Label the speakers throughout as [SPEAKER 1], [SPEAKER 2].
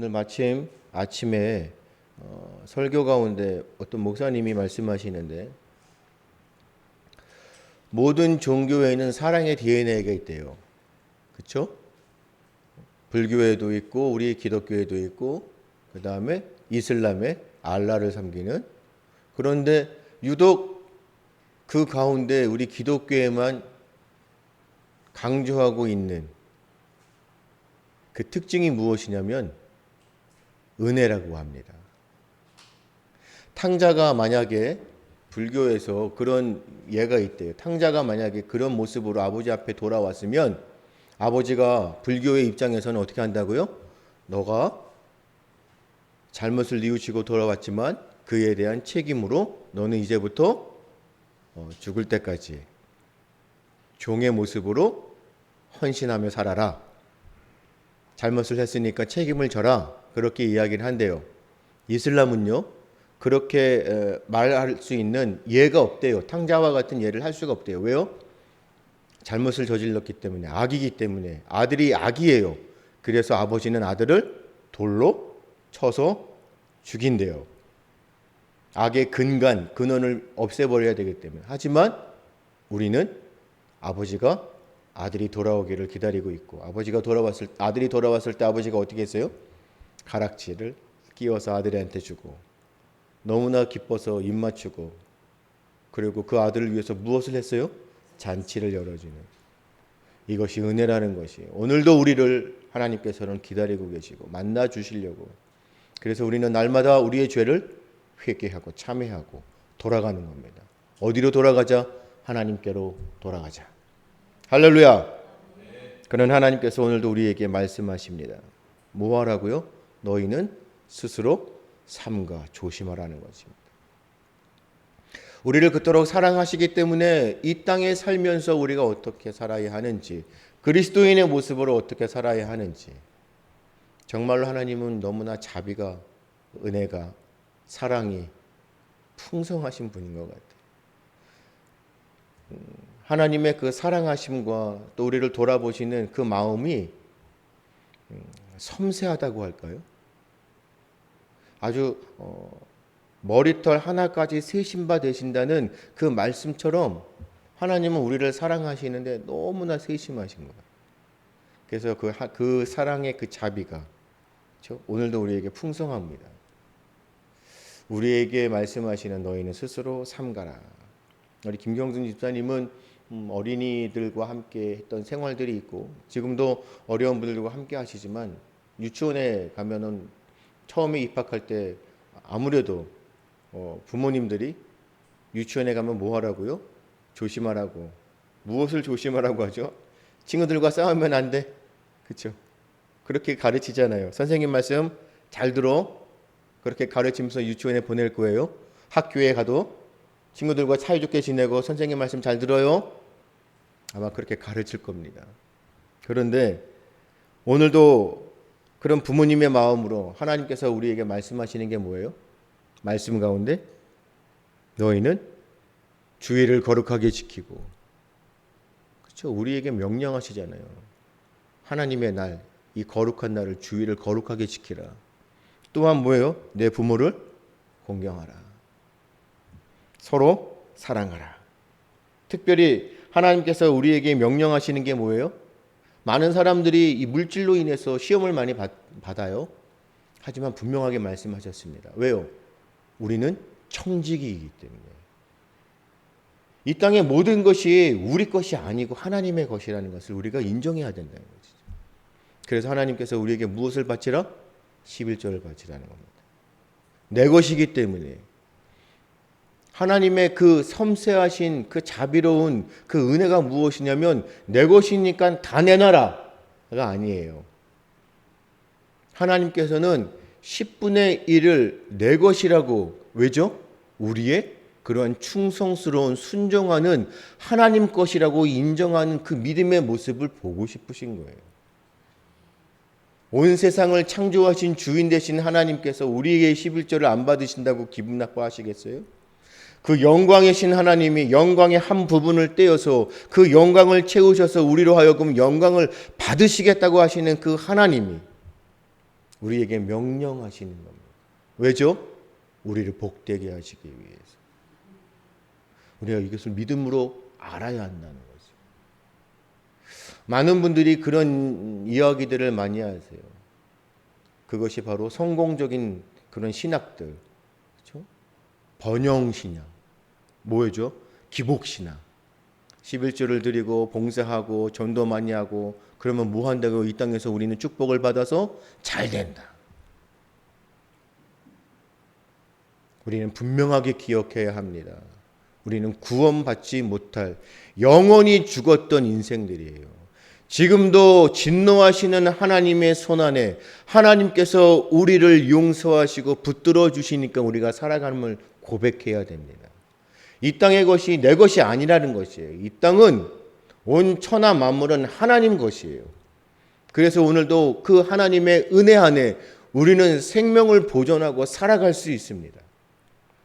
[SPEAKER 1] 오늘 마침 아침에 설교 가운데 어떤 목사님이 말씀하시는데 모든 종교에는 사랑의 DNA가 있대요. 그렇죠? 불교에도 있고 우리 기독교에도 있고 그 다음에 이슬람에 알라를 섬기는, 그런데 유독 그 가운데 우리 기독교에만 강조하고 있는 그 특징이 무엇이냐면 은혜라고 합니다. 탕자가 만약에 불교에서 그런 예가 있대요. 탕자가 만약에 그런 모습으로 아버지 앞에 돌아왔으면 아버지가 불교의 입장에서는 어떻게 한다고요? 너가 잘못을 뉘우치고 돌아왔지만 그에 대한 책임으로 너는 이제부터 죽을 때까지 종의 모습으로 헌신하며 살아라. 잘못을 했으니까 책임을 져라. 그렇게 이야기를 한대요. 이슬람은요, 그렇게 말할 수 있는 예가 없대요. 탕자와 같은 예를 할 수가 없대요. 왜요? 잘못을 저질렀기 때문에, 악이기 때문에. 아들이 악이에요. 그래서 아버지는 아들을 돌로 쳐서 죽인대요. 악의 근원을 없애버려야 되기 때문에. 하지만 우리는 아버지가 아들이 돌아오기를 기다리고 있고, 아들이 돌아왔을 때 아버지가 어떻게 했어요? 가락지를 끼워서 아들한테 주고 너무나 기뻐서 입 맞추고, 그리고 그 아들을 위해서 무엇을 했어요? 잔치를 열어주는, 이것이 은혜라는 것이 오늘도 우리를 하나님께서는 기다리고 계시고 만나 주시려고. 그래서 우리는 날마다 우리의 죄를 회개하고 참회하고 돌아가는 겁니다. 어디로 돌아가자? 하나님께로 돌아가자. 할렐루야. 그런 하나님께서 오늘도 우리에게 말씀하십니다. 뭐 하라고요? 너희는 스스로 삼가 조심하라는 것입니다. 우리를 그토록 사랑하시기 때문에 이 땅에 살면서 우리가 어떻게 살아야 하는지, 그리스도인의 모습으로 어떻게 살아야 하는지, 정말로 하나님은 너무나 자비가, 은혜가, 사랑이 풍성하신 분인 것 같아요. 하나님의 그 사랑하심과 또 우리를 돌아보시는 그 마음이 섬세하다고 할까요? 아주 머리털 하나까지 세심바 되신다는 그 말씀처럼 하나님은 우리를 사랑하시는데 너무나 세심하신 거예요. 그래서 그 사랑의 그 자비가, 그렇죠? 오늘도 우리에게 풍성합니다. 우리에게 말씀하시는 너희는 스스로 삼가라. 우리 김경준 집사님은 어린이들과 함께 했던 생활들이 있고 지금도 어려운 분들과 함께 하시지만, 유치원에 가면은 처음에 입학할 때 아무래도 부모님들이 유치원에 가면 뭐 하라고요? 조심하라고. 무엇을 조심하라고 하죠? 친구들과 싸우면 안 돼. 그렇죠? 그렇게 가르치잖아요. 선생님 말씀 잘 들어. 그렇게 가르치면서 유치원에 보낼 거예요. 학교에 가도 친구들과 사이좋게 지내고 선생님 말씀 잘 들어요. 아마 그렇게 가르칠 겁니다. 그런데 오늘도 그런 부모님의 마음으로 하나님께서 우리에게 말씀하시는 게 뭐예요? 말씀 가운데 너희는 주의를 거룩하게 지키고, 그렇죠? 우리에게 명령하시잖아요. 하나님의 날, 이 거룩한 날을, 주의를 거룩하게 지키라. 또한 뭐예요? 내 부모를 공경하라. 서로 사랑하라. 특별히 하나님께서 우리에게 명령하시는 게 뭐예요? 많은 사람들이 이 물질로 인해서 시험을 많이 받아요. 하지만 분명하게 말씀하셨습니다. 왜요? 우리는 청지기이기 때문에. 이 땅의 모든 것이 우리 것이 아니고 하나님의 것이라는 것을 우리가 인정해야 된다는 것이죠. 그래서 하나님께서 우리에게 무엇을 바치라? 11조를 바치라는 겁니다. 내 것이기 때문에. 하나님의 그 섬세하신 그 자비로운 그 은혜가 무엇이냐면 내 것이니까 다 내놔라가 아니에요. 하나님께서는 10분의 1을 내 것이라고, 왜죠? 우리의 그러한 충성스러운 순종하는 하나님 것이라고 인정하는 그 믿음의 모습을 보고 싶으신 거예요. 온 세상을 창조하신 주인 되신 하나님께서 우리에게 11조를 안 받으신다고 기분 나빠하시겠어요? 그 영광이신 하나님이 영광의 한 부분을 떼어서 그 영광을 채우셔서 우리로 하여금 영광을 받으시겠다고 하시는 그 하나님이 우리에게 명령하시는 겁니다. 왜죠? 우리를 복되게 하시기 위해서. 우리가 이것을 믿음으로 알아야 한다는 거죠. 많은 분들이 그런 이야기들을 많이 하세요. 그것이 바로 성공적인 그런 신학들, 그렇죠? 번영신앙, 뭐죠? 기복신앙. 11조를 드리고 봉사하고 전도 많이 하고 그러면 뭐 한다고 이 땅에서 우리는 축복을 받아서 잘 된다. 우리는 분명하게 기억해야 합니다. 우리는 구원받지 못할 영원히 죽었던 인생들이에요. 지금도 진노하시는 하나님의 손안에 하나님께서 우리를 용서하시고 붙들어 주시니까 우리가 살아감을 고백해야 됩니다. 이 땅의 것이 내 것이 아니라는 것이에요. 이 땅은 온 천하 만물은 하나님 것이에요. 그래서 오늘도 그 하나님의 은혜 안에 우리는 생명을 보존하고 살아갈 수 있습니다.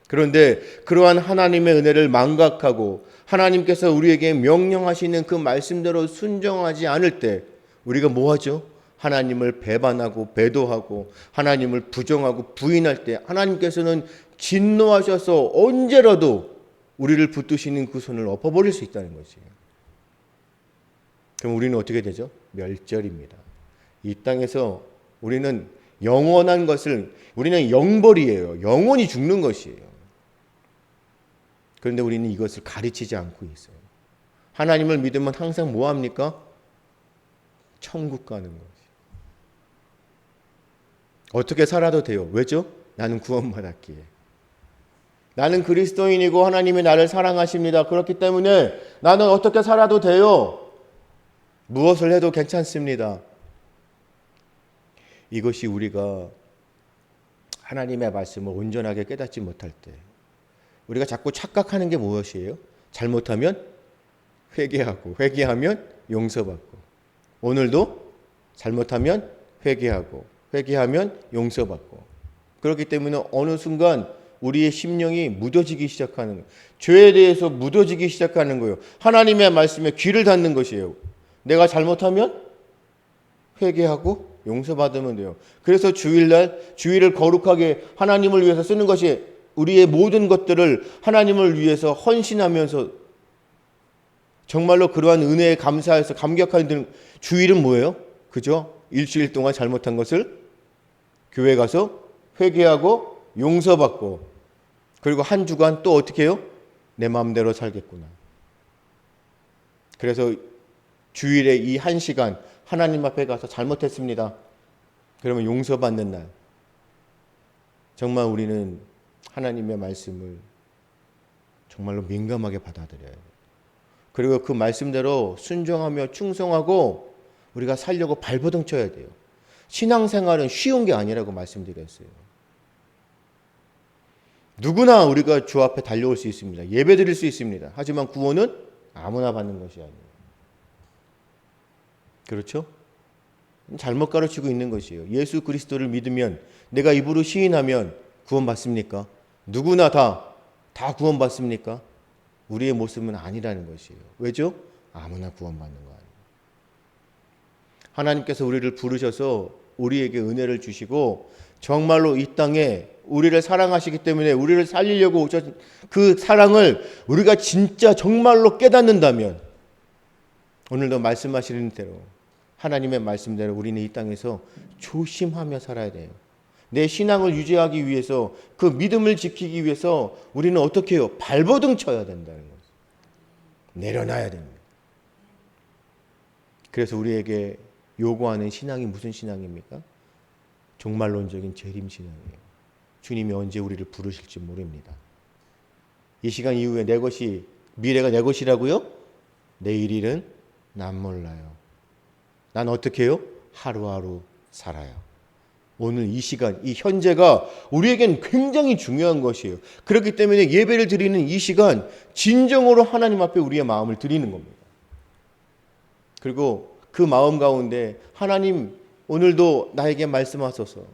[SPEAKER 1] 그런데 그러한 하나님의 은혜를 망각하고 하나님께서 우리에게 명령하시는 그 말씀대로 순종하지 않을 때 우리가 뭐 하죠? 하나님을 배반하고 배도하고 하나님을 부정하고 부인할 때 하나님께서는 진노하셔서 언제라도 우리를 붙드시는 그 손을 엎어버릴 수 있다는 것이에요. 그럼 우리는 어떻게 되죠? 멸절입니다. 이 땅에서 우리는 영원한 것을, 우리는 영벌이에요. 영원히 죽는 것이에요. 그런데 우리는 이것을 가르치지 않고 있어요. 하나님을 믿으면 항상 뭐 합니까? 천국 가는 거지. 어떻게 살아도 돼요. 왜죠? 나는 구원받았기에. 나는 그리스도인이고 하나님이 나를 사랑하십니다. 그렇기 때문에 나는 어떻게 살아도 돼요. 무엇을 해도 괜찮습니다. 이것이 우리가 하나님의 말씀을 온전하게 깨닫지 못할 때 우리가 자꾸 착각하는 게 무엇이에요? 잘못하면 회개하고 회개하면 용서받고 오늘도 잘못하면 회개하고 회개하면 용서받고 그렇기 때문에 어느 순간 우리의 심령이 무뎌지기 시작하는 거예요. 죄에 대해서 무뎌지기 시작하는 거예요. 하나님의 말씀에 귀를 닫는 것이에요. 내가 잘못하면 회개하고 용서받으면 돼요. 그래서 주일날 주일을 거룩하게 하나님을 위해서 쓰는 것이 우리의 모든 것들을 하나님을 위해서 헌신하면서 정말로 그러한 은혜에 감사해서 감격하는 주일은 뭐예요? 그죠? 일주일 동안 잘못한 것을 교회 가서 회개하고 용서받고 그리고 한 주간 또 어떻게 해요? 내 마음대로 살겠구나. 그래서 주일에 이 한 시간 하나님 앞에 가서 잘못했습니다. 그러면 용서받는 날. 정말 우리는 하나님의 말씀을 정말로 민감하게 받아들여요. 그리고 그 말씀대로 순종하며 충성하고 우리가 살려고 발버둥 쳐야 돼요. 신앙생활은 쉬운 게 아니라고 말씀드렸어요. 누구나 우리가 주 앞에 달려올 수 있습니다. 예배 드릴 수 있습니다. 하지만 구원은 아무나 받는 것이 아니에요. 그렇죠? 잘못 가르치고 있는 것이에요. 예수 그리스도를 믿으면 내가 입으로 시인하면 구원받습니까? 누구나 다 구원받습니까? 우리의 모습은 아니라는 것이에요. 왜죠? 아무나 구원받는 거 아니에요. 하나님께서 우리를 부르셔서 우리에게 은혜를 주시고 정말로 이 땅에 우리를 사랑하시기 때문에 우리를 살리려고 오신 그 사랑을 우리가 진짜 정말로 깨닫는다면 오늘도 말씀하시는 대로 하나님의 말씀대로 우리는 이 땅에서 조심하며 살아야 돼요. 내 신앙을 유지하기 위해서 그 믿음을 지키기 위해서 우리는 어떻게 해요? 발버둥 쳐야 된다는 거죠. 내려놔야 됩니다. 그래서 우리에게 요구하는 신앙이 무슨 신앙입니까? 종말론적인 재림신앙이에요. 주님이 언제 우리를 부르실지 모릅니다. 이 시간 이후에 내 것이 미래가 내 것이라고요? 내일 일은 난 몰라요. 난 어떻게 해요? 하루하루 살아요. 오늘 이 시간, 이 현재가 우리에겐 굉장히 중요한 것이에요. 그렇기 때문에 예배를 드리는 이 시간 진정으로 하나님 앞에 우리의 마음을 드리는 겁니다. 그리고 그 마음 가운데 하나님 오늘도 나에게 말씀하소서.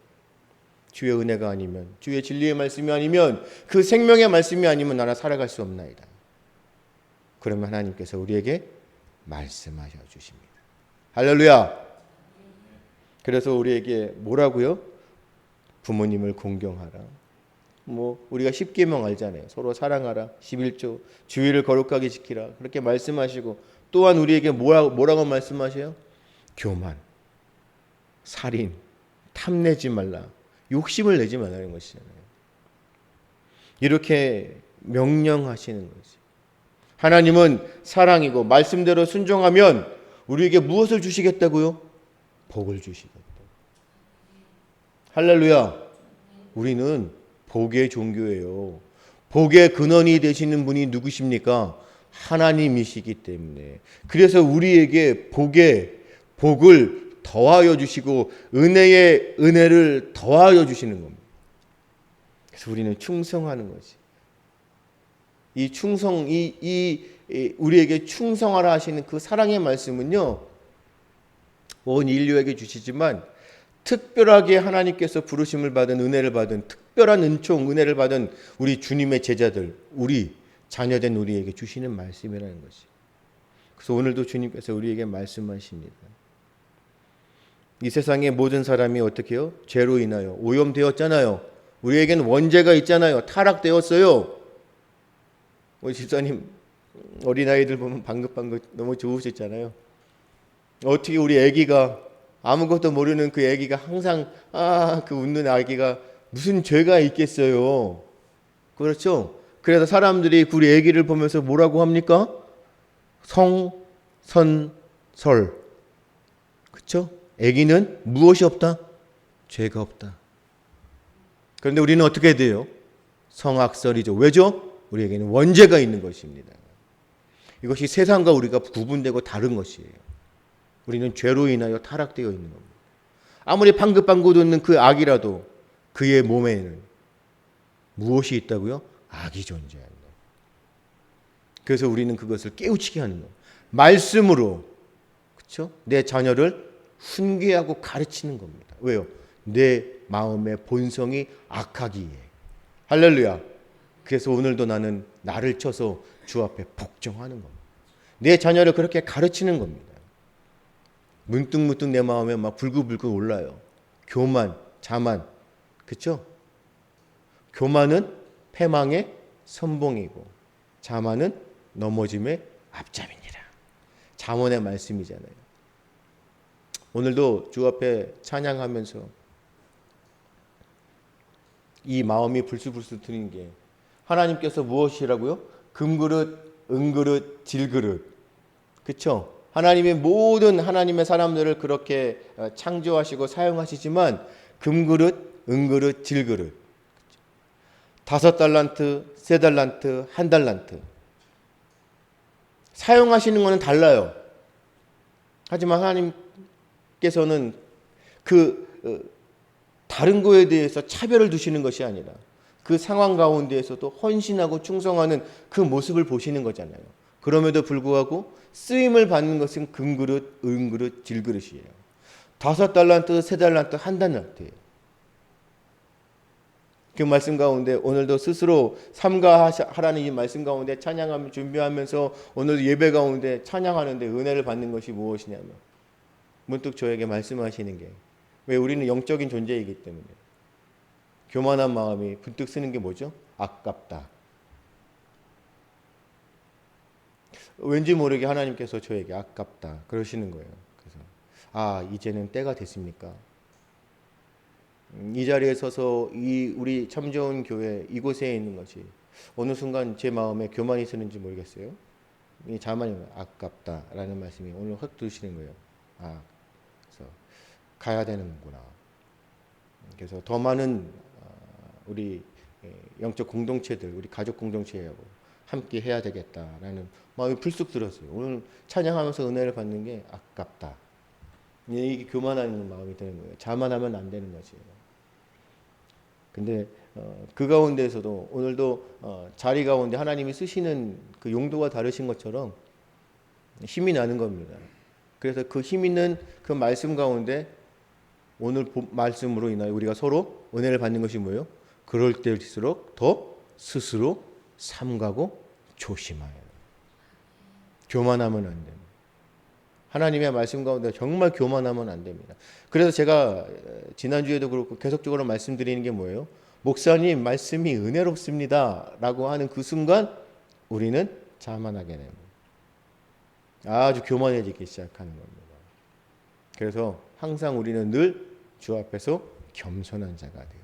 [SPEAKER 1] 주의 은혜가 아니면 주의 진리의 말씀이 아니면 그 생명의 말씀이 아니면 나라 살아갈 수 없나이다. 그러면 하나님께서 우리에게 말씀하셔 주십니다. 할렐루야. 그래서 우리에게 뭐라고요? 부모님을 공경하라. 우리가 10계명 알잖아요. 서로 사랑하라. 11조 주의를 거룩하게 지키라. 그렇게 말씀하시고 또한 우리에게 뭐라고 말씀하셔요? 교만, 살인, 탐내지 말라. 욕심을 내지 말라는 것이잖아요. 이렇게 명령하시는 거지. 하나님은 사랑이고 말씀대로 순종하면 우리에게 무엇을 주시겠다고요? 복을 주시겠다. 할렐루야. 우리는 복의 종교예요. 복의 근원이 되시는 분이 누구십니까? 하나님이시기 때문에. 그래서 우리에게 복을 더하여 주시고 은혜의 은혜를 더하여 주시는 겁니다. 그래서 우리는 충성하는 거지. 이 충성, 우리에게 충성하라 하시는 그 사랑의 말씀은요, 온 인류에게 주시지만 특별하게 하나님께서 부르심을 받은 은혜를 받은 특별한 은총, 은혜를 받은 우리 주님의 제자들, 우리 자녀된 우리에게 주시는 말씀이라는 것이. 그래서 오늘도 주님께서 우리에게 말씀하십니다. 이 세상의 모든 사람이 어떻게 해요? 죄로 인하여 오염되었잖아요. 우리에게는 원죄가 있잖아요. 타락되었어요. 우리 집사님 어린아이들 보면 방긋방긋 너무 좋으셨잖아요. 어떻게 우리 아기가 아무것도 모르는 그 아기가 항상 그 웃는 아기가 무슨 죄가 있겠어요. 그렇죠? 그래서 사람들이 우리 아기를 보면서 뭐라고 합니까? 성선설. 그렇죠? 아기는 무엇이 없다? 죄가 없다. 그런데 우리는 어떻게 돼요? 성악설이죠. 왜죠? 우리에게는 원죄가 있는 것입니다. 이것이 세상과 우리가 구분되고 다른 것이에요. 우리는 죄로 인하여 타락되어 있는 겁니다. 아무리 방긋방긋 웃는 그 악이라도 그의 몸에는 무엇이 있다고요? 악이 존재한다. 그래서 우리는 그것을 깨우치게 하는 거예요. 말씀으로, 그렇죠? 내 자녀를 훈계하고 가르치는 겁니다. 왜요? 내 마음의 본성이 악하기에. 할렐루야. 그래서 오늘도 나는 나를 쳐서 주 앞에 복종하는 겁니다. 내 자녀를 그렇게 가르치는 겁니다. 문득문득 내 마음에 막 불긋불긋 올라요. 교만, 자만. 그렇죠? 교만은 패망의 선봉이고 자만은 넘어짐의 앞잡이니라. 잠언의 말씀이잖아요. 오늘도 주 앞에 찬양하면서 이 마음이 불쑥불쑥 드는 게 하나님께서 무엇이라고요? 금그릇, 은그릇, 질그릇. 그렇죠? 하나님의 모든 하나님의 사람들을 그렇게 창조하시고 사용하시지만 금그릇, 은그릇, 질그릇. 5달란트, 3달란트, 1달란트. 사용하시는 것은 달라요. 하지만 하나님께서는 다른 거에 대해서 차별을 두시는 것이 아니라 그 상황 가운데에서도 헌신하고 충성하는 그 모습을 보시는 거잖아요. 그럼에도 불구하고 쓰임을 받는 것은 금그릇, 은그릇, 질그릇이에요. 5달란트, 3달란트, 1달란트예요. 그 말씀 가운데 오늘도 스스로 삼가하라는 이 말씀 가운데 찬양하며 준비하면서 오늘 예배 가운데 찬양하는데 은혜를 받는 것이 무엇이냐면 문득 저에게 말씀하시는 게 왜 우리는 영적인 존재이기 때문에 교만한 마음이 문득 쓰는 게 뭐죠? 아깝다. 왠지 모르게 하나님께서 저에게 아깝다 그러시는 거예요. 그래서 이제는 때가 됐습니까? 이 자리에 서서 우리 참 좋은 교회 이곳에 있는 것이 어느 순간 제 마음에 교만이 쓰는지 모르겠어요. 이 자만이 아깝다라는 말씀이 오늘 확 드시는 거예요. 그래서 가야 되는구나. 그래서 더 많은 우리 영적 공동체들, 우리 가족 공동체하고 함께 해야 되겠다라는 마음이 불쑥 들었어요. 오늘 찬양하면서 은혜를 받는 게 아깝다. 이게 교만하는 마음이 드는 거예요. 자만하면 안 되는 것이에요. 근데 그 가운데에서도 오늘도 자리 가운데 하나님이 쓰시는 그 용도가 다르신 것처럼 힘이 나는 겁니다. 그래서 그 힘 있는 그 말씀 가운데 오늘 말씀으로 인하여 우리가 서로 은혜를 받는 것이 뭐예요? 그럴 때일수록 더 스스로 삼가고 조심하여. 교만하면 안 됩니다. 하나님의 말씀 가운데 정말 교만하면 안 됩니다. 그래서 제가 지난주에도 그렇고 계속적으로 말씀드리는 게 뭐예요? 목사님 말씀이 은혜롭습니다 라고 하는 그 순간 우리는 자만하게 됩니다. 아주 교만해지기 시작하는 겁니다. 그래서 항상 우리는 늘 주 앞에서 겸손한 자가 돼요.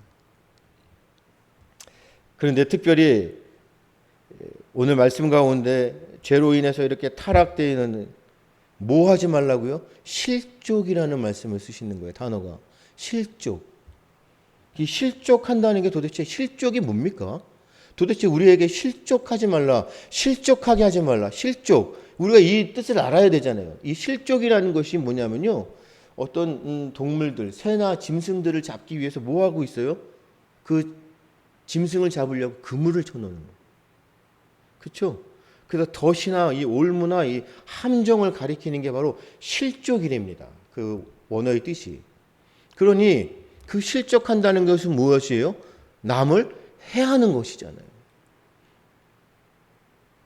[SPEAKER 1] 그런데 특별히 오늘 말씀 가운데 죄로 인해서 이렇게 타락되어 있는 뭐 하지 말라고요? 실족이라는 말씀을 쓰시는 거예요. 단어가 실족. 이 실족한다는 게 도대체 실족이 뭡니까? 도대체 우리에게 실족하지 말라, 실족하게 하지 말라, 실족. 우리가 이 뜻을 알아야 되잖아요. 이 실족이라는 것이 뭐냐면요. 어떤 동물들, 새나 짐승들을 잡기 위해서 뭐 하고 있어요? 그 짐승을 잡으려고 그물을 쳐놓는 거예요. 그렇죠? 그래서 덫이나 이 올무나 이 함정을 가리키는 게 바로 실족이랍니다. 그 원어의 뜻이. 그러니 그 실족한다는 것은 무엇이에요? 남을 해하는 것이잖아요.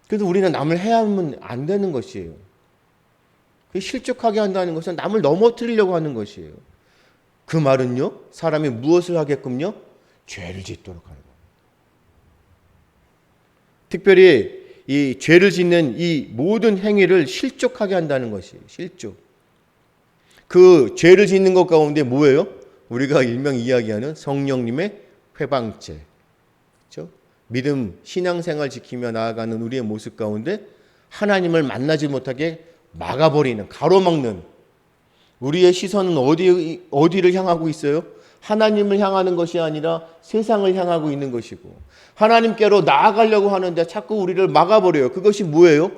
[SPEAKER 1] 그래서 우리는 남을 해하면 안 되는 것이에요. 그 실족하게 한다는 것은 남을 넘어뜨리려고 하는 것이에요. 그 말은요, 사람이 무엇을 하게끔요? 죄를 짓도록 하는 거예요. 특별히 이 죄를 짓는 이 모든 행위를 실족하게 한다는 것이에요. 실족. 그 죄를 짓는 것 가운데 뭐예요? 우리가 일명 이야기하는 성령님의 회방죄. 그렇죠? 믿음, 신앙생활 지키며 나아가는 우리의 모습 가운데 하나님을 만나지 못하게 막아버리는, 가로막는 우리의 시선은 어디를 향하고 있어요? 하나님을 향하는 것이 아니라 세상을 향하고 있는 것이고 하나님께로 나아가려고 하는데 자꾸 우리를 막아버려요. 그것이 뭐예요?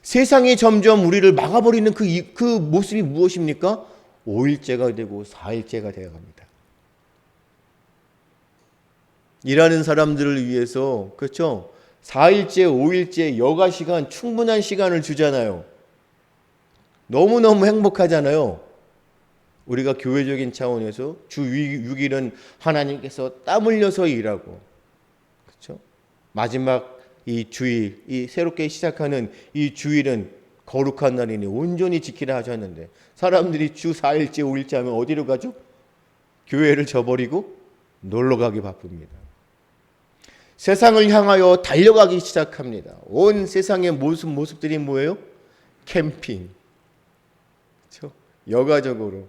[SPEAKER 1] 세상이 점점 우리를 막아버리는 그 모습이 무엇입니까? 5일째가 되고 4일째가 되어갑니다. 일하는 사람들을 위해서 그렇죠? 4일째, 5일째 여가 시간 충분한 시간을 주잖아요. 너무너무 행복하잖아요. 우리가 교회적인 차원에서 주 6일은 하나님께서 땀 흘려서 일하고 그렇죠? 마지막 이 주일, 이 새롭게 시작하는 이 주일은 거룩한 날이니 온전히 지키라 하셨는데 사람들이 주 4일째, 5일째 하면 어디로 가죠? 교회를 저버리고 놀러 가기 바쁩니다. 세상을 향하여 달려가기 시작합니다. 온 세상의 모습들이 뭐예요? 캠핑. 그렇죠? 여가적으로.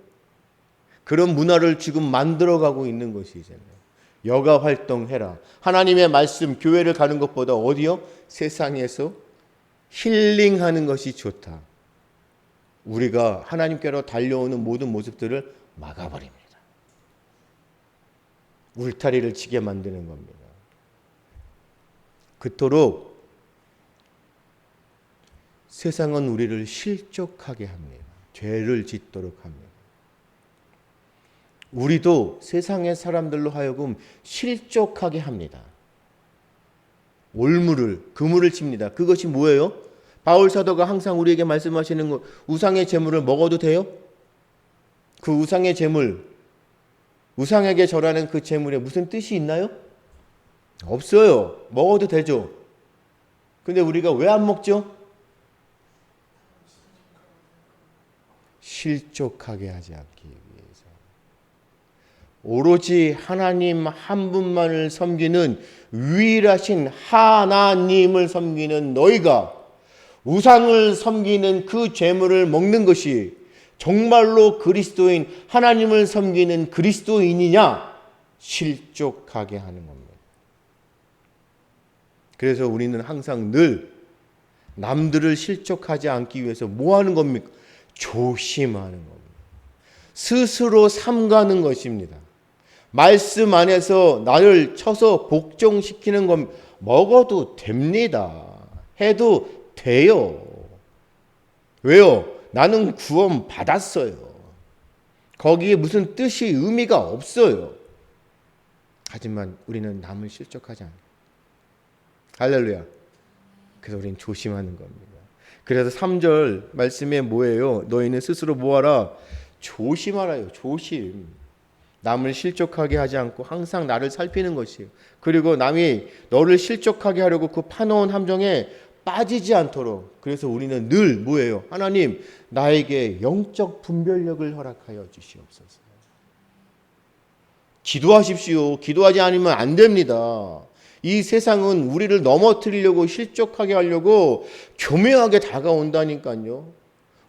[SPEAKER 1] 그런 문화를 지금 만들어가고 있는 것이잖아요. 여가 활동해라. 하나님의 말씀, 교회를 가는 것보다 어디요? 세상에서 힐링하는 것이 좋다. 우리가 하나님께로 달려오는 모든 모습들을 막아버립니다. 울타리를 치게 만드는 겁니다. 그토록 세상은 우리를 실족하게 합니다. 죄를 짓도록 합니다. 우리도 세상의 사람들로 하여금 실족하게 합니다. 그물을 칩니다. 그것이 뭐예요? 바울 사도가 항상 우리에게 말씀하시는 것, 우상의 제물을 먹어도 돼요? 그 우상의 제물, 우상에게 절하는 그 제물에 무슨 뜻이 있나요? 없어요. 먹어도 되죠. 근데 우리가 왜 안 먹죠? 실족하게 하지 않기 위해서. 오로지 하나님 한 분만을 섬기는 유일하신 하나님을 섬기는 너희가 우상을 섬기는 그 제물을 먹는 것이 정말로 그리스도인, 하나님을 섬기는 그리스도인이냐? 실족하게 하는 겁니다. 그래서 우리는 항상 늘 남들을 실족하지 않기 위해서 뭐 하는 겁니까? 조심하는 겁니다. 스스로 삼가는 것입니다. 말씀 안에서 나를 쳐서 복종시키는 건 먹어도 됩니다. 해도 돼요. 왜요? 나는 구원 받았어요. 거기에 무슨 뜻이 의미가 없어요. 하지만 우리는 남을 실족하지 않아요. 할렐루야. 그래서 우리는 조심하는 겁니다. 그래서 3절 말씀에 뭐예요? 너희는 스스로 뭐하라? 조심하라요. 조심. 남을 실족하게 하지 않고 항상 나를 살피는 것이에요. 그리고 남이 너를 실족하게 하려고 그 파놓은 함정에 빠지지 않도록, 그래서 우리는 늘 뭐예요? 하나님, 나에게 영적 분별력을 허락하여 주시옵소서. 기도하십시오. 기도하지 않으면 안 됩니다. 이 세상은 우리를 넘어뜨리려고, 실족하게 하려고 교묘하게 다가온다니까요.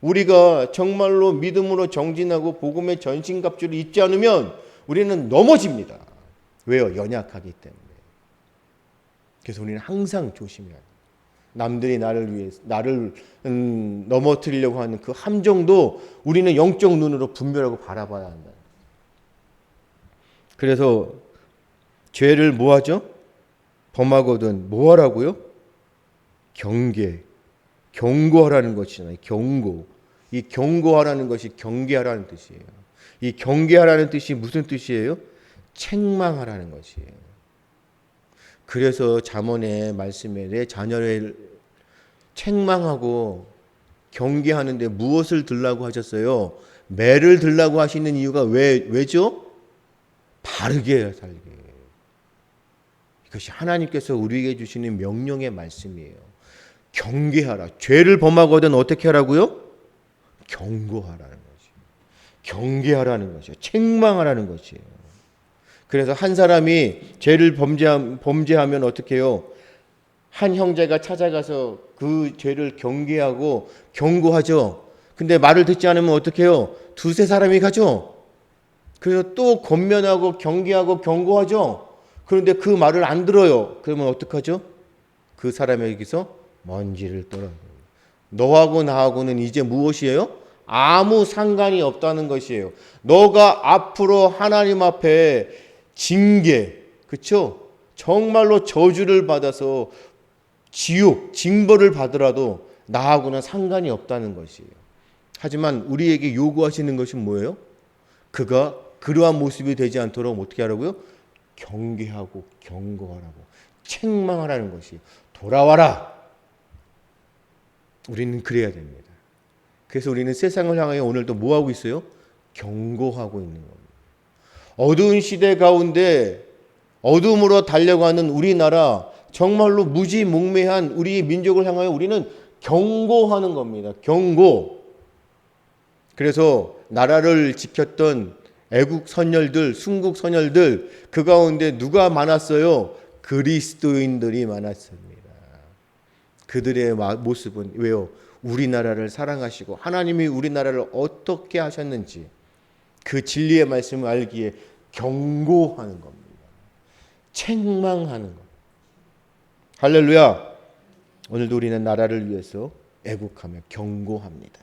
[SPEAKER 1] 우리가 정말로 믿음으로 정진하고 복음의 전신갑주를 입지 않으면 우리는 넘어집니다. 왜요? 연약하기 때문에. 그래서 우리는 항상 조심해야 돼요. 남들이 나를 넘어뜨리려고 하는 그 함정도 우리는 영적 눈으로 분별하고 바라봐야 한다. 그래서 죄를 뭐하죠? 범하거든 뭐하라고요? 경고하라는 것이잖아요. 이 경고하라는 것이 경계하라는 뜻이에요. 이 경계하라는 뜻이 무슨 뜻이에요? 책망하라는 것이에요. 그래서 잠언의 말씀에 내 자녀를 책망하고 경계하는데 무엇을 들라고 하셨어요? 매를 들라고 하시는 이유가 왜죠? 바르게 살게. 이것이 하나님께서 우리에게 주시는 명령의 말씀이에요. 경계하라. 죄를 범하거든 어떻게 하라고요? 경고하라는 거죠. 경계하라는 거죠. 책망하라는 것이에요. 그래서 한 사람이 죄를 범죄하면 어떻게 해요? 한 형제가 찾아가서 그 죄를 경계하고 경고하죠. 근데 말을 듣지 않으면 어떻게 해요? 두세 사람이 가죠. 그래서 또 권면하고 경계하고 경고하죠. 그런데 그 말을 안 들어요. 그러면 어떡하죠? 그 사람에게서 먼지를 떨어요. 너하고 나하고는 이제 무엇이에요? 아무 상관이 없다는 것이에요. 너가 앞으로 하나님 앞에 징계, 그렇죠? 정말로 저주를 받아서 지옥, 징벌을 받으라도 나하고는 상관이 없다는 것이에요. 하지만 우리에게 요구하시는 것은 뭐예요? 그가 그러한 모습이 되지 않도록 어떻게 하라고요? 경계하고 경고하라고, 책망하라는 것이 돌아와라. 우리는 그래야 됩니다. 그래서 우리는 세상을 향하여 오늘도 뭐 하고 있어요? 경고하고 있는 겁니다. 어두운 시대 가운데 어둠으로 달려가는 우리나라, 정말로 무지몽매한 우리 민족을 향하여 우리는 경고하는 겁니다. 경고. 그래서 나라를 지켰던 애국 선열들, 순국 선열들, 그 가운데 누가 많았어요? 그리스도인들이 많았습니다. 그들의 모습은 왜요? 우리나라를 사랑하시고 하나님이 우리나라를 어떻게 하셨는지 그 진리의 말씀을 알기에 경고하는 겁니다. 책망하는 겁니다. 할렐루야. 오늘도 우리는 나라를 위해서 애국하며 경고합니다.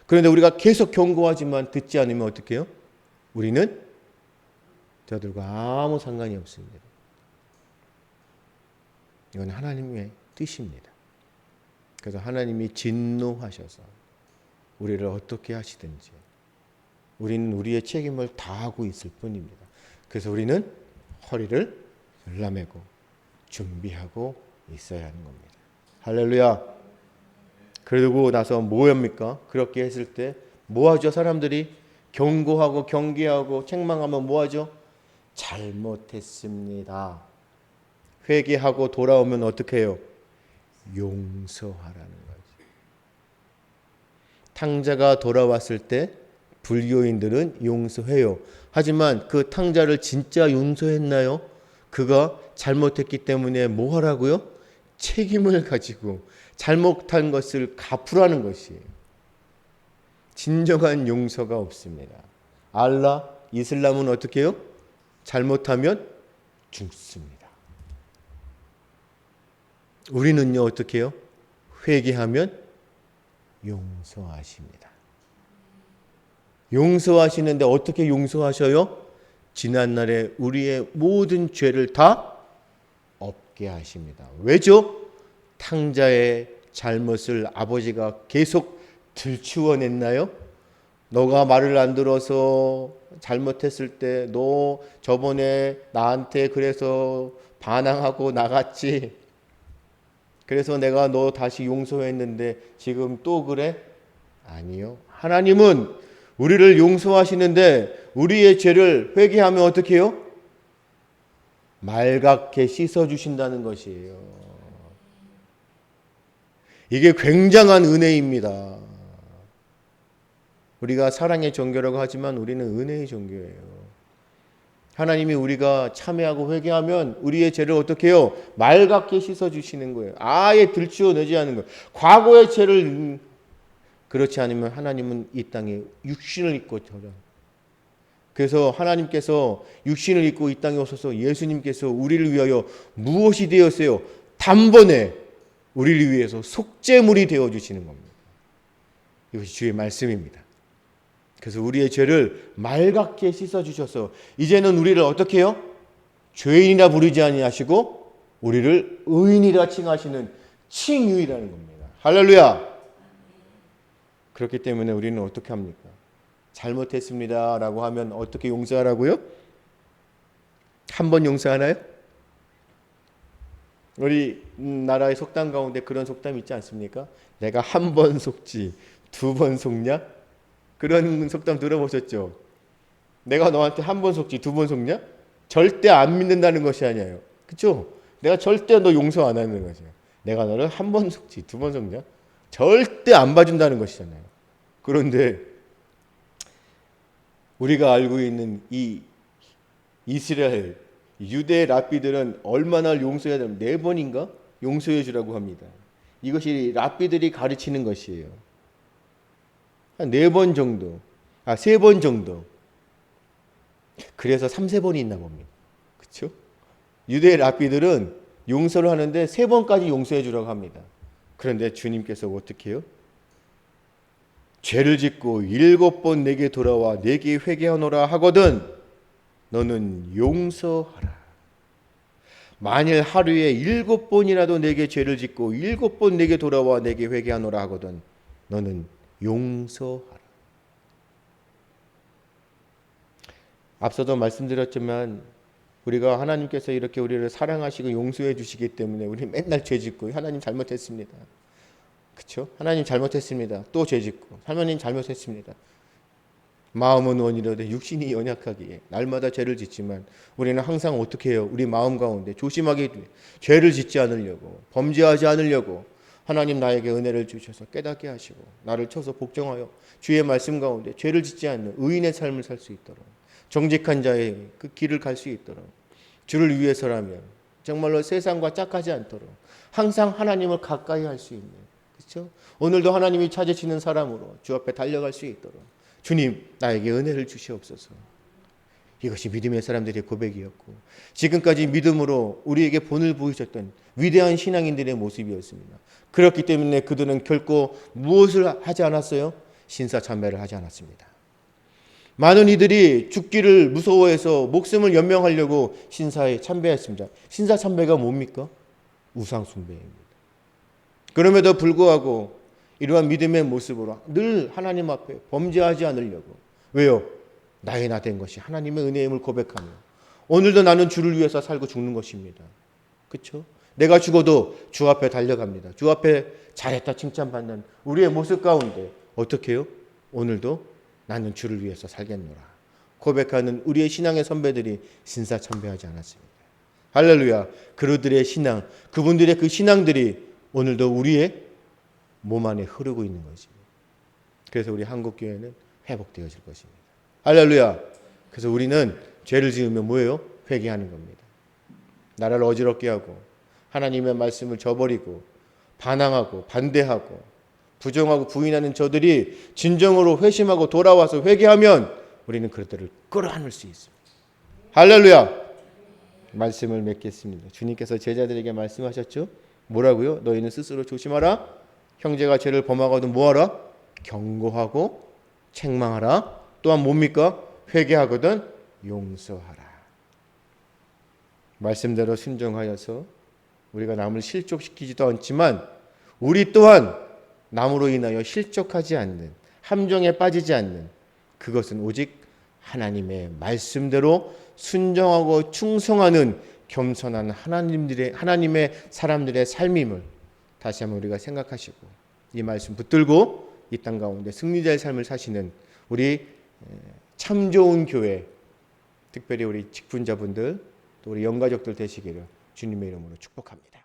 [SPEAKER 1] 그런데 우리가 계속 경고하지만 듣지 않으면 어떻게 해요? 우리는 저들과 아무 상관이 없습니다. 이건 하나님의 뜻입니다. 그래서 하나님이 진노하셔서 우리를 어떻게 하시든지 우리는 우리의 책임을 다하고 있을 뿐입니다. 그래서 우리는 허리를 열라매고 준비하고 있어야 하는 겁니다. 할렐루야. 그러고 나서 뭐 합니까? 그렇게 했을 때 뭐 하죠? 사람들이 경고하고 경계하고 책망하면 뭐 하죠? 잘못했습니다. 회개하고 돌아오면 어떻게 해요? 용서하라는 거죠. 탕자가 돌아왔을 때 불교인들은 용서해요. 하지만 그 탕자를 진짜 용서했나요? 그가 잘못했기 때문에 뭐 하라고요? 책임을 가지고 잘못한 것을 갚으라는 것이에요. 진정한 용서가 없습니다. 알라, 이슬람은 어떻게 해요? 잘못하면 죽습니다. 우리는요 어떻게 해요? 회개하면 용서하십니다. 용서하시는데 어떻게 용서하셔요? 지난날에 우리의 모든 죄를 다 없게 하십니다. 왜죠? 탕자의 잘못을 아버지가 계속 들추어냈나요? 너가 말을 안 들어서 잘못했을 때 너 저번에 나한테 그래서 반항하고 나갔지. 그래서 내가 너 다시 용서했는데 지금 또 그래? 아니요. 하나님은 우리를 용서하시는데 우리의 죄를 회개하면 어떻게 해요? 맑게 씻어주신다는 것이에요. 이게 굉장한 은혜입니다. 우리가 사랑의 종교라고 하지만 우리는 은혜의 종교예요. 하나님이 우리가 참회하고 회개하면 우리의 죄를 어떻게 해요? 맑게 씻어주시는 거예요. 아예 들추어내지 않는 거예요. 과거의 죄를 그렇지 않으면 하나님은 이 땅에 육신을 입고 그래서 하나님께서 육신을 입고 이 땅에 오셔서 예수님께서 우리를 위하여 무엇이 되었어요? 단번에 우리를 위해서 속죄물이 되어주시는 겁니다. 이것이 주의 말씀입니다. 그래서 우리의 죄를 맑게 씻어주셔서 이제는 우리를 어떻게 해요? 죄인이라 부르지 아니하시고 우리를 의인이라 칭하시는 칭의라는 겁니다. 할렐루야. 그렇기 때문에 우리는 어떻게 합니까? 잘못했습니다 라고 하면 어떻게 용서하라고요? 한 번 용서하나요? 우리 나라의 속담 가운데 그런 속담이 있지 않습니까? 내가 한 번 속지 두 번 속냐? 그런 속담 들어보셨죠? 내가 너한테 한 번 속지 두 번 속냐? 절대 안 믿는다는 것이 아니에요. 그렇죠? 내가 절대 너 용서 안 하는 것이에요. 내가 너를 한 번 속지 두 번 속냐? 절대 안 봐준다는 것이잖아요. 그런데 우리가 알고 있는 이 이스라엘 유대 랍비들은 얼마나 용서해야 되면 4번인가 용서해 주라고 합니다. 이것이 랍비들이 가르치는 것이에요. 한 4번 정도, 3번 정도. 그래서 3~4번이 있나 봅니다. 그렇죠? 유대 랍비들은 용서를 하는데 3번까지 용서해 주라고 합니다. 그런데 주님께서 어떻게 해요? 죄를 짓고 7번 내게 돌아와 내게 회개하노라 하거든 너는 용서하라. 만일 하루에 7번이라도 내게 죄를 짓고 7번 내게 돌아와 내게 회개하노라 하거든 너는 용서하라. 앞서도 말씀드렸지만 우리가 하나님께서 이렇게 우리를 사랑하시고 용서해 주시기 때문에 우리 맨날 죄 짓고 하나님 잘못했습니다. 그렇죠? 하나님 잘못했습니다. 또 죄 짓고 하나님 잘못했습니다. 마음은 원이라도 육신이 연약하기에 날마다 죄를 짓지만 우리는 항상 어떻게 해요? 우리 마음 가운데 조심하게 죄를 짓지 않으려고 범죄하지 않으려고 하나님 나에게 은혜를 주셔서 깨닫게 하시고 나를 쳐서 복종하여 주의 말씀 가운데 죄를 짓지 않는 의인의 삶을 살 수 있도록 정직한 자의 그 길을 갈 수 있도록 주를 위해서라면 정말로 세상과 짝하지 않도록 항상 하나님을 가까이 할 수 있는 그렇죠? 오늘도 하나님이 찾으시는 사람으로 주 앞에 달려갈 수 있도록 주님 나에게 은혜를 주시옵소서. 이것이 믿음의 사람들의 고백이었고 지금까지 믿음으로 우리에게 본을 보이셨던 위대한 신앙인들의 모습이었습니다. 그렇기 때문에 그들은 결코 무엇을 하지 않았어요? 신사참배를 하지 않았습니다. 많은 이들이 죽기를 무서워해서 목숨을 연명하려고 신사에 참배했습니다. 신사참배가 뭡니까? 우상숭배입니다. 그럼에도 불구하고 이러한 믿음의 모습으로 늘 하나님 앞에 범죄하지 않으려고 왜요? 나의 나 된 것이 하나님의 은혜임을 고백하며 오늘도 나는 주를 위해서 살고 죽는 것입니다. 그렇죠? 내가 죽어도 주 앞에 달려갑니다. 주 앞에 잘했다 칭찬받는 우리의 모습 가운데 어떻게 해요? 오늘도 나는 주를 위해서 살겠노라 고백하는 우리의 신앙의 선배들이 신사참배하지 않았습니다. 할렐루야. 그들의 신앙, 그분들의 그 신앙들이 오늘도 우리의 몸 안에 흐르고 있는 것입니다. 그래서 우리 한국교회는 회복되어질 것입니다. 할렐루야. 그래서 우리는 죄를 지으면 뭐예요? 회개하는 겁니다. 나라를 어지럽게 하고 하나님의 말씀을 저버리고 반항하고 반대하고 부정하고 부인하는 저들이 진정으로 회심하고 돌아와서 회개하면 우리는 그들을 끌어안을 수 있습니다. 할렐루야. 말씀을 맺겠습니다. 주님께서 제자들에게 말씀하셨죠? 뭐라고요? 너희는 스스로 조심하라. 형제가 죄를 범하거든 뭐하라? 경고하고 책망하라. 또한 뭡니까? 회개하거든 용서하라. 말씀대로 순종하여서 우리가 남을 실족시키지도 않지만 우리 또한 남으로 인하여 실족하지 않는 함정에 빠지지 않는 그것은 오직 하나님의 말씀대로 순종하고 충성하는 겸손한 하나님의 사람들의 삶임을 다시 한번 우리가 생각하시고 이 말씀 붙들고 이 땅 가운데 승리자의 삶을 사시는 우리 참 좋은 교회 특별히 우리 직분자분들 또 우리 영가족들 되시기를 주님의 이름으로 축복합니다.